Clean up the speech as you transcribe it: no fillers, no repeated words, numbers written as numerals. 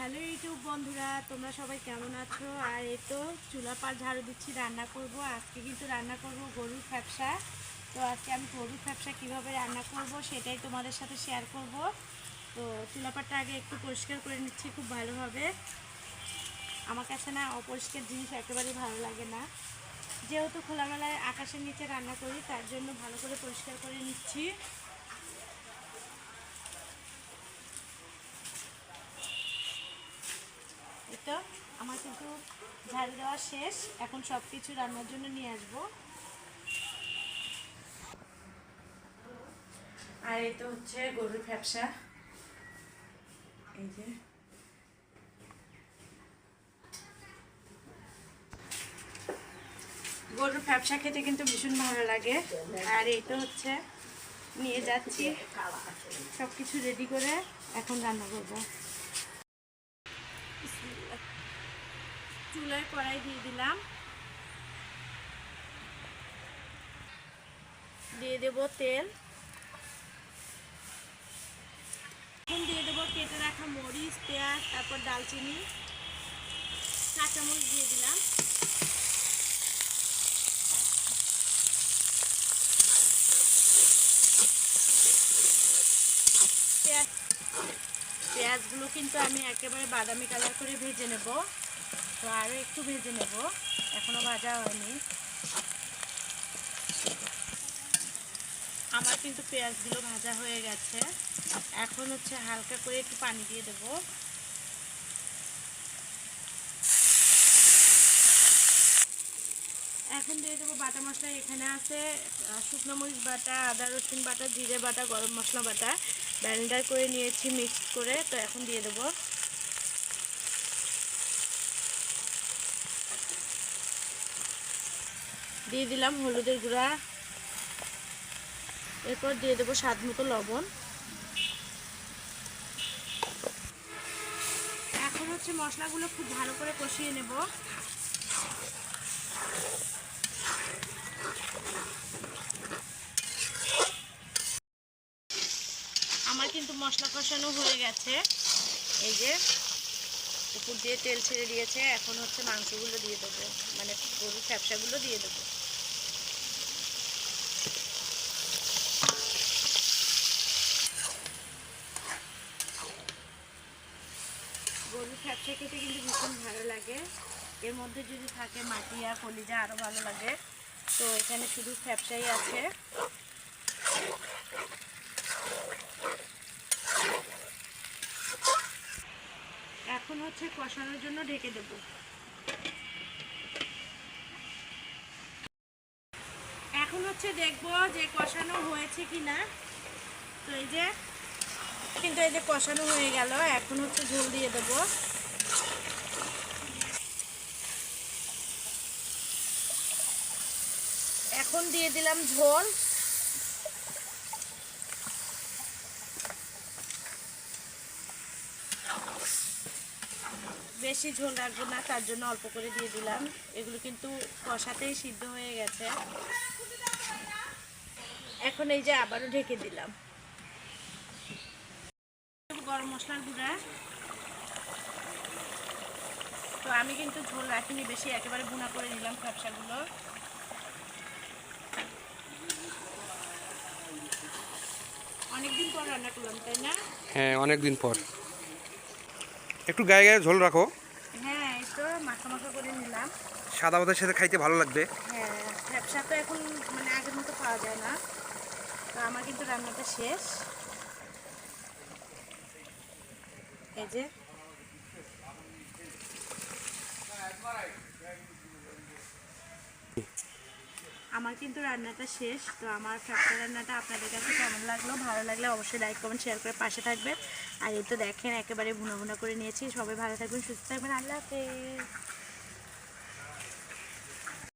Hello YouTube বন্ধুরা, তোমরা সবাই কেমন আছো? আর এই তো চুলা পাড় ঝাড়ু দিচ্ছি, রান্না করব। আজকে কিন্তু রান্না করব গরুর ফ্যাপসা। তো আজকে আমি গরুর ফ্যাপসা কীভাবে রান্না করব সেটাই তোমাদের সাথে শেয়ার করব। তো চুলা পাড়টা আগে একটু পরিষ্কার করে নিচ্ছি খুব ভালোভাবে। আমার কাছে না অপরিষ্কার জিনিস একেবারেই ভালো লাগে না, যেহেতু খোলামেলায় আকাশের নিচে রান্না করি, তার জন্য ভালো করে পরিষ্কার করে নিচ্ছি। তো আমার কিন্তু ঝাড়ু দেওয়া শেষ, এখন সব কিছু রান্নার জন্য নিয়ে আসবো। আর এই তো হচ্ছে গরুর ফ্যাপসা। এই যে গরুর ফ্যাপসা খেতে কিন্তু ভীষণ ভালো লাগে। আর এই তো হচ্ছে নিয়ে যাচ্ছি, সব কিছু রেডি করে এখন রান্না করবো। চুলায় কড়াই দিয়ে দিলাম, দিয়ে দেব তেল, এখন দিয়ে দেবো কেটে রাখা মরিচ, পেঁয়াজ, তারপর দালচিনি, কাঁচামরিচ দিয়ে দিলাম। পেঁয়াজগুলো কিন্তু আমি একেবারে বাদামি কালার করে ভেজে নেব। তো আরও একটু ভেজে নেব, এখনও ভাজা হয়নি। আমার কিন্তু পেঁয়াজগুলো ভাজা হয়ে গেছে, এখন হচ্ছে হালকা করে একটু পানি দিয়ে দেব। এখন দিয়ে দেবো বাটা মশলা। এখানে আছে শুকনো মরিচ বাটা, আদা রসুন বাটা, জিরে বাটা, গরম মশলা বাটা, ব্লেন্ডার করে নিয়েছি মিক্স করে। তো এখন দিয়ে দেবো। দিয়ে দিলাম হলুদের গুঁড়া, এরপর দিয়ে দেবো স্বাদ মতো লবণ। এখন হচ্ছে মশলাগুলো খুব ভালো করে কষিয়ে নেব। আমার কিন্তু মশলা কষানো হয়ে গেছে, এই যে উপর দিয়ে তেল ছেড়ে দিয়েছে। এখন হচ্ছে মাংসগুলো দিয়ে দেবো, মানে গরুর ফ্যাপসাগুলো দিয়ে দেবো। গরুর ফ্যাপসা খেতে কিন্তু ভীষণ ভালো লাগে, এর মধ্যে যদি থাকে মাটিয়া কলিজা আরও ভালো লাগে। তো এখানে শুধু ফ্যাপসাই আছে। এখন হচ্ছে কষানোর জন্য ঢেকে দেব। এখন হচ্ছে দেখবো যে কষানো হয়েছে কিনা। তো এই যে কিন্তু এই যে কষানো হয়ে গেল, এখন হচ্ছে ঝোল দিয়ে দেবো। এখন দিয়ে দিলাম ঝোল। বেশি ঝোল রাখবো না, তার জন্য অল্প করে দিয়ে দিলাম। এগুলো কিন্তু কষাতেই সিদ্ধ হয়ে গেছে। এখন এই যে আবারও ঢেকে দিলাম। গরম মশলার গুঁড়া। তো আমি কিন্তু ঝোল রাখিনি বেশি, একেবারে ভুনা করে নিলাম ফ্যাপসাগুলো। অনেকদিন পর রান্না করলাম, তাই না? হ্যাঁ, অনেকদিন পর। একটু গায়ে গায়ে ঝোল রাখো। হ্যাঁ, এই তো মাখা মাখা করে নিলাম। সাদা ভাতের সাথে খাইতে ভালো লাগবে। হ্যাঁ, ফ্যাপসা তো এখন মানে আগের মতো পাওয়া যায় না। তো আমার কিন্তু রান্নাটা শেষ। এই যে আমার কিন্তু রান্নাটা শেষ। তো আমার ফ্যাপসা রান্নাটা আপনাদের কাছে কেমন লাগলো? ভালো লাগলে অবশ্যই লাইক কমেন্ট শেয়ার করে পাশে থাকবেন। আর এই তো দেখেন একেবারে ভুনা ভুনা করে নিয়েছি। সবাই ভালো থাকবেন, সুস্থ থাকবেন। আল্লাহ হাফেজ।